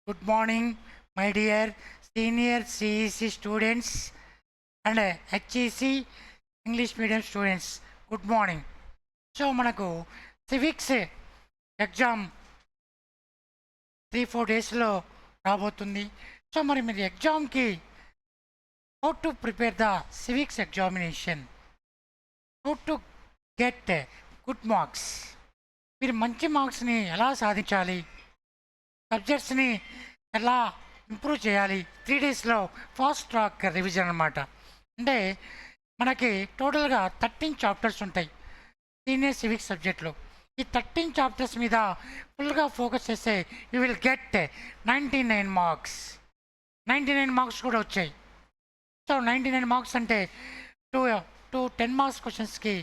Good morning, my dear senior CEC students and HEC English medium students. Good morning. So మనకు civics exam 3-4 డేస్లో రాబోతుంది. So మరి మీరు ఎగ్జామ్కి how to prepare the civics examination, how to get good marks, మీరు మంచి మార్క్స్ని ఎలా సాధించాలి, సబ్జెక్ట్స్ని ఎలా ఇంప్రూవ్ చేయాలి. 3 డేస్లో ఫాస్ట్ ట్రాక్ రివిజన్ అనమాట. అంటే మనకి టోటల్గా 13 చాప్టర్స్ ఉంటాయి సీనియర్ సివిక్స్ సబ్జెక్ట్లో. ఈ 13 చాప్టర్స్ మీద ఫుల్గా ఫోకస్ చేస్తే you will get 99 marks. 99 marks కూడా వచ్చాయి. సో 99 మార్క్స్ అంటే టూ 10 మార్క్స్ క్వశ్చన్స్కి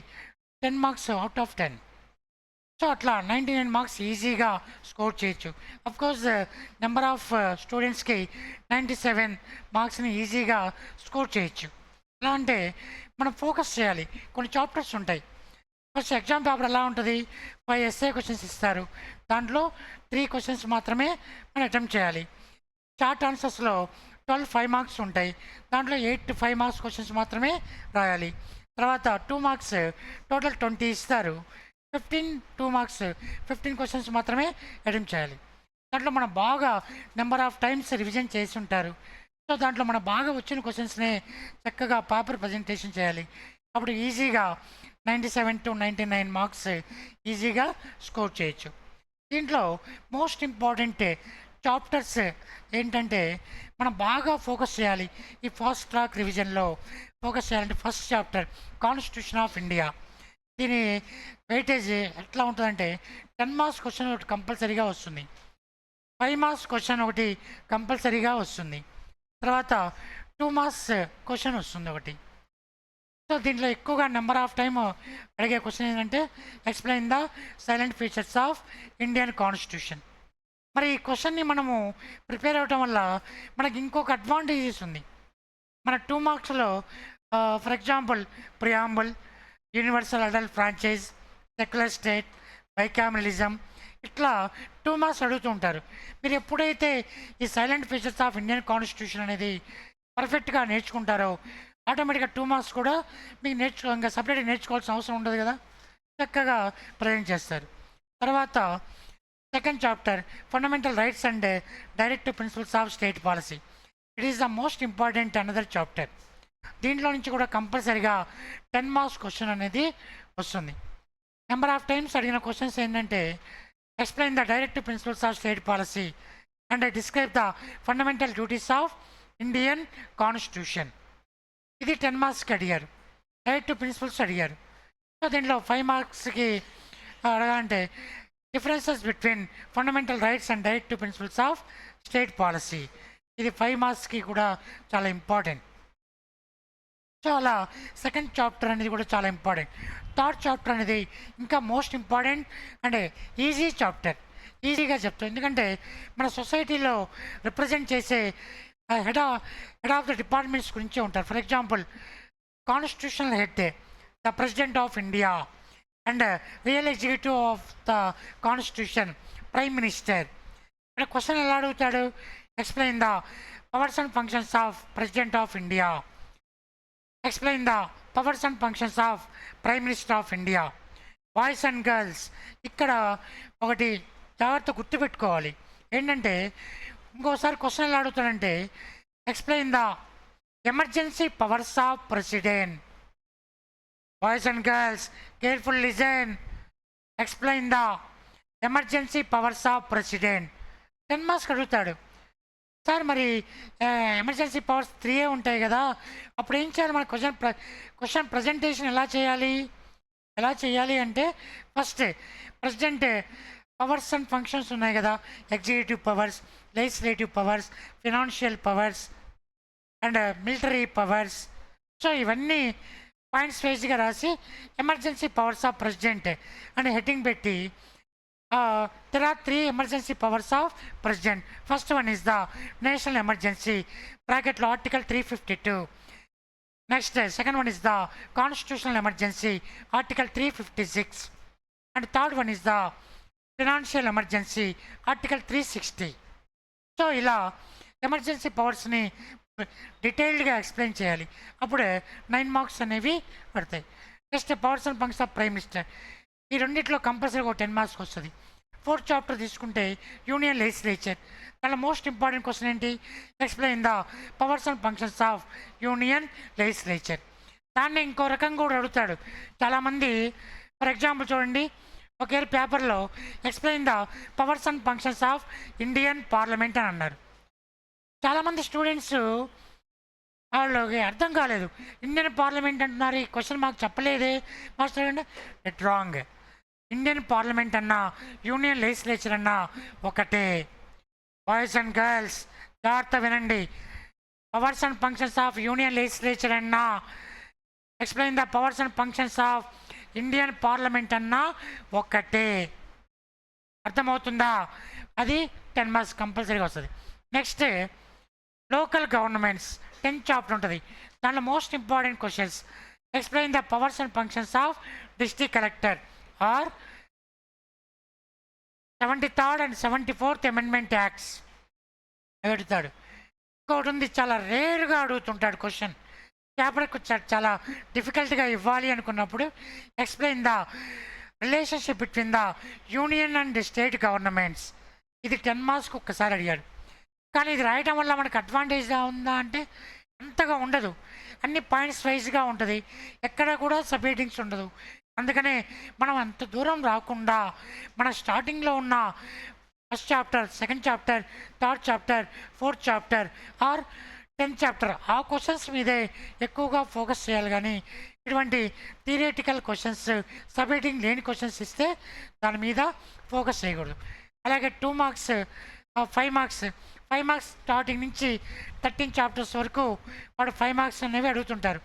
10 మార్క్స్ అవుట్ ఆఫ్ 10. సో అట్లా 99 మార్క్స్ ఈజీగా స్కోర్ చేయొచ్చు. అఫ్కోర్స్ నెంబర్ ఆఫ్ స్టూడెంట్స్కి 97 మార్క్స్ని ఈజీగా స్కోర్ చేయొచ్చు. ఎలా అంటే మనం ఫోకస్ చేయాలి. కొన్ని చాప్టర్స్ ఉంటాయి. ఫస్ట్ ఎగ్జామ్ పేపర్ ఎలా ఉంటుంది, 5 ఎస్ఏ క్వశ్చన్స్ ఇస్తారు. దాంట్లో 3 క్వశ్చన్స్ మాత్రమే మనం అటెంప్ట్ చేయాలి. షార్ట్ ఆన్సర్స్లో 12 5 మార్క్స్ ఉంటాయి. దాంట్లో 8 5 మార్క్స్ క్వశ్చన్స్ మాత్రమే రాయాలి. తర్వాత 2 మార్క్స్ టోటల్ 20 ఇస్తారు. 2 మార్క్స్ 15 క్వశ్చన్స్ మాత్రమే అటెంప్ట్ చేయాలి. దాంట్లో మనం బాగా నెంబర్ ఆఫ్ టైమ్స్ రివిజన్ చేసి ఉంటారు. సో దాంట్లో మనం బాగా వచ్చిన క్వశ్చన్స్ని చక్కగా పేపర్ ప్రజెంటేషన్ చేయాలి. అప్పుడు ఈజీగా 97 to 99 మార్క్స్ ఈజీగా స్కోర్ చేయొచ్చు. దీంట్లో మోస్ట్ ఇంపార్టెంట్ చాప్టర్స్ ఏంటంటే మనం బాగా ఫోకస్ చేయాలి. ఈ ఫాస్ట్ ట్రాక్ రివిజన్లో ఫోకస్ చేయాలంటే first chapter constitution of India. దీని వెయిటేజ్ ఎట్లా ఉంటుందంటే 10 మార్క్స్ క్వశ్చన్ ఒకటి కంపల్సరీగా వస్తుంది, 5 మార్క్స్ క్వశ్చన్ ఒకటి కంపల్సరీగా వస్తుంది, తర్వాత 2 మార్క్స్ క్వశ్చన్ వస్తుంది ఒకటి. సో దీంట్లో ఎక్కువగా నెంబర్ ఆఫ్ టైమ్ అడిగే క్వశ్చన్ ఏంటంటే explain the silent features of Indian constitution. మరి ఈ క్వశ్చన్ని మనము ప్రిపేర్ అవ్వటం వల్ల మనకి ఇంకొక అడ్వాంటేజెస్ ఉంది. మన 2 మార్క్స్లో for example preamble, universal adult franchise, secular state, bicameralism, ఇట్లా 2 మార్క్స్ అడుగుతూ ఉంటారు. మీరు ఎప్పుడైతే ఈ salient features of Indian constitution అనేది పర్ఫెక్ట్గా నేర్చుకుంటారో ఆటోమేటిక్గా 2 మార్క్స్ కూడా మీకు ఇంకా సపరేట్గా నేర్చుకోవాల్సిన అవసరం ఉండదు కదా, చక్కగా ప్రజెంట్ చేస్తారు. తర్వాత second chapter fundamental rights and directive principles of state policy. It is the most important another chapter. దీంట్లో నుంచి కూడా కంపల్సరీగా 10 మార్క్స్ క్వశ్చన్ అనేది వస్తుంది. నెంబర్ ఆఫ్ టైమ్స్ అడిగిన క్వశ్చన్స్ ఏంటంటే explain the directive principles of state policy and describe the fundamental duties of Indian constitution. ఇది 10 మార్క్స్కి అడిగారు. డైరెక్టివ్ ప్రిన్సిపల్స్ అడిగారు. సో దీంట్లో 5 మార్క్స్కి అడగాలంటే differences between fundamental rights and directive principles of state policy. ఇది 5 మార్క్స్కి కూడా చాలా ఇంపార్టెంట్. సో అలా సెకండ్ చాప్టర్ అనేది కూడా చాలా ఇంపార్టెంట్. థర్డ్ చాప్టర్ అనేది ఇంకా most important and easy chapter. ఈజీగా చెప్తాం ఎందుకంటే మన సొసైటీలో రిప్రజెంట్ చేసే హెడ్ ఆఫ్ ద డిపార్ట్మెంట్స్ గురించే ఉంటారు. For example constitutional head the president of India and real executive of the constitution prime minister. ఇక్కడ క్వశ్చన్ ఎలా అడుగుతాడు, explain the powers and functions of president of India, explain the powers and functions of prime minister of India. Boys and girls ఇక్కడ ఒకటి జాగ్రత్త గుర్తుపెట్టుకోవాలి ఏంటంటే ఇంకోసారి question ఎలా అడుగుతాడంటే explain the emergency powers of president. Boys and girls careful listen, explain the emergency powers of president. 10 marks అడుగుతాడు. Sir మరి ఎమర్జెన్సీ పవర్స్ 3 ఉంటాయి కదా, అప్పుడు ఏం చేయాలి, మన క్వశ్చన్ ప్రజెంటేషన్ ఎలా చేయాలి అంటే first president powers and functions ఉన్నాయి కదా, executive powers, legislative powers, financial powers and military powers. So ఇవన్నీ పాయింట్స్ వైజ్గా రాసి ఎమర్జెన్సీ పవర్స్ ఆఫ్ ప్రెసిడెంట్ అని హెడ్డింగ్ పెట్టి there are 3 emergency powers of president. First one is the national emergency, bracket law article 352. Next, second one is the constitutional emergency, article 356. And third one is the financial emergency, article 360. So ఇలా emergency పవర్స్ని డీటెయిల్డ్గా explain చేయాలి, అప్పుడే 9 marks అనేవి పడతాయి. Next powers and functions of prime minister, ఈ రెండిట్లో కంపల్సరీగా ఒక 10 మార్క్స్ వస్తుంది. 4th చాప్టర్ తీసుకుంటే యూనియన్ లెజిస్లేచర్, దాంట్లో మోస్ట్ ఇంపార్టెంట్ క్వశ్చన్ ఏంటి, explain the powers and functions of union legislature. దాన్ని ఇంకో రకంగా కూడా అడుగుతాడు చాలామంది. ఫర్ ఎగ్జాంపుల్ చూడండి, ఒకే పేపర్లో explain the powers and functions of Indian parliament అని అన్నారు. చాలామంది స్టూడెంట్స్ వాళ్ళకి అర్థం కాలేదు, ఇండియన్ పార్లమెంట్ అంటున్నారు, ఈ క్వశ్చన్ మాకు చెప్పలేదే మాస్టర్ అంటే. It wrong. ఇండియన్ పార్లమెంట్ అన్నా యూనియన్ లెజిస్లేచర్ అన్నా ఒకటే. బాయ్స్ అండ్ గర్ల్స్ జాగ్రత్త వినండి. Powers and functions of union legislature అన్నా, explain the powers and functions of Indian parliament అన్నా ఒకటే. అర్థమవుతుందా? అది 10 మార్క్స్ కంపల్సరీగా వస్తుంది. Next local governments 10th chapter ఉంటుంది. దాంట్లో most important questions, explain the powers and functions of district collector or 73rd and 74th amendment acts అడుగుతాడు. ఇంకోటి ఉంది, చాలా రేర్గా అడుగుతుంటాడు క్వశ్చన్, పేపర్కి చాలా డిఫికల్ట్గా ఇవ్వాలి అనుకున్నప్పుడు, explain the relationship between the union and state governments. ఇది 10 మార్క్స్కి ఒక్కసారి అడిగాడు. కానీ ఇది రాయటం వల్ల మనకు అడ్వాంటేజ్గా ఉందా అంటే అంతగా ఉండదు. అన్ని పాయింట్స్ వైజ్గా ఉంటుంది, ఎక్కడ కూడా సబ్ హెడ్డింగ్స్ ఉండదు. అందుకనే మనం అంత దూరం రాకుండా మన స్టార్టింగ్లో ఉన్న first chapter, second chapter, third chapter, 4th chapter or 10th chapter ఆ క్వశ్చన్స్ మీదే ఎక్కువగా ఫోకస్ చేయాలి. కానీ ఇటువంటి థియరిటికల్ క్వశ్చన్స్, సబ్ హెడ్డింగ్ లేని క్వశ్చన్స్ ఇస్తే దాని మీద ఫోకస్ చేయకూడదు. అలాగే 2 మార్క్స్, 5 మార్క్స్ స్టార్టింగ్ నుంచి 13 చాప్టర్స్ వరకు వాడు 5 మార్క్స్ అనేవి అడుగుతుంటారు.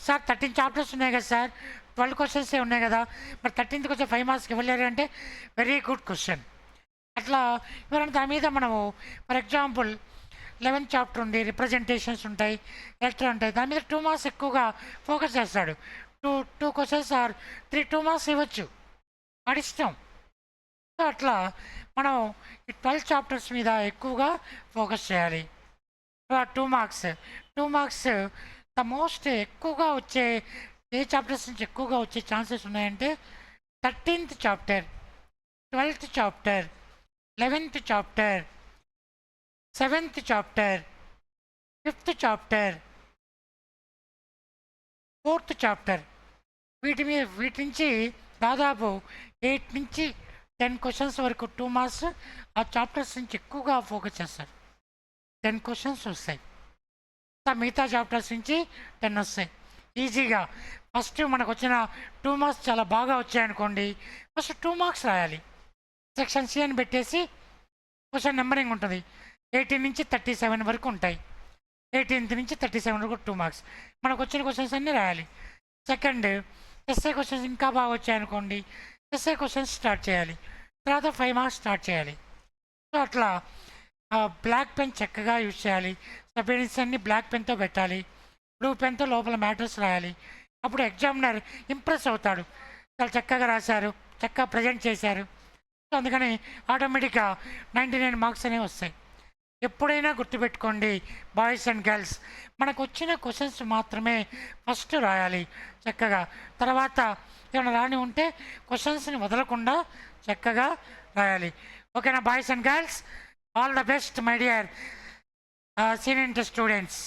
సార్ 13 చాప్టర్స్ ఉన్నాయి కదా సార్, 12 క్వశ్చన్సే ఉన్నాయి కదా, మరి 13th వచ్చే 5 మార్క్స్కి ఇవ్వలేరు అంటే వెరీ గుడ్ క్వశ్చన్. అట్లా ఎవరైనా దాని మీద మనము ఫర్ ఎగ్జాంపుల్ 11th చాప్టర్ ఉంది, రిప్రజెంటేషన్స్ ఉంటాయి, లెటర్ ఉంటాయి, దాని మీద 2 మార్క్స్ ఎక్కువగా ఫోకస్ చేస్తాడు. టూ క్వశ్చన్స్ ఆర్ 2 మార్క్స్ ఇవ్వచ్చు, వాడి ఇష్టం. సో అట్లా మనం ఈ 12 చాప్టర్స్ మీద ఎక్కువగా ఫోకస్ చేయాలి. 2 మార్క్స్ ద మోస్ట్ ఎక్కువగా వచ్చే ఏ చాప్టర్స్ నుంచి ఎక్కువగా వచ్చే ఛాన్సెస్ ఉన్నాయంటే 13th chapter, 12th chapter, 11th chapter, 7th chapter, 5th chapter, 4th chapter. వీటి నుంచి దాదాపు 8 నుంచి 10 క్వశ్చన్స్ వరకు 2 మార్క్స్ ఆ చాప్టర్స్ నుంచి ఎక్కువగా ఫోకస్ చేస్తారు. 10 క్వశ్చన్స్ వస్తాయి, మిగతా చాప్టర్స్ నుంచి 10 వస్తాయి ఈజీగా. ఫస్ట్ మనకు వచ్చిన 2 మార్క్స్ చాలా బాగా వచ్చాయనుకోండి, ఫస్ట్ 2 మార్క్స్ రాయాలి. సెక్షన్ సి అని పెట్టేసి క్వశ్చన్ నెంబరింగ్ ఉంటుంది, 18 నుంచి 37 వరకు ఉంటాయి. 18th నుంచి 37 వరకు 2 మార్క్స్. మనకు వచ్చిన క్వశ్చన్స్ అన్నీ రాయాలి. సెకండ్ ఎస్ఏ క్వశ్చన్స్ ఇంకా బాగా వచ్చాయనుకోండి, ఎస్ఏ క్వశ్చన్స్ స్టార్ట్ చేయాలి, తర్వాత 5 మార్క్స్ స్టార్ట్ చేయాలి. సో అట్లా బ్లాక్ పెన్ చక్కగా యూజ్ చేయాలి. సబ్జెక్ట్స్ అన్ని బ్లాక్ పెన్తో పెట్టాలి, బ్లూ పెన్తో లోపల మ్యాటర్స్ రాయాలి. అప్పుడు ఎగ్జామినర్ ఇంప్రెస్ అవుతాడు, చాలా చక్కగా రాశారు, చక్కగా ప్రజెంట్ చేశారు. సో అందుకని ఆటోమేటిక్గా 99 మార్క్స్ అనేవి వస్తాయి. ఎప్పుడైనా గుర్తుపెట్టుకోండి బాయ్స్ అండ్ గర్ల్స్, మనకు వచ్చిన క్వశ్చన్స్ మాత్రమే ఫస్ట్ రాయాలి చక్కగా. తర్వాత ఏమైనా రాని ఉంటే క్వశ్చన్స్ని వదలకుండా చక్కగా రాయాలి. ఓకేనా boys and girls? All the best my dear senior inter students.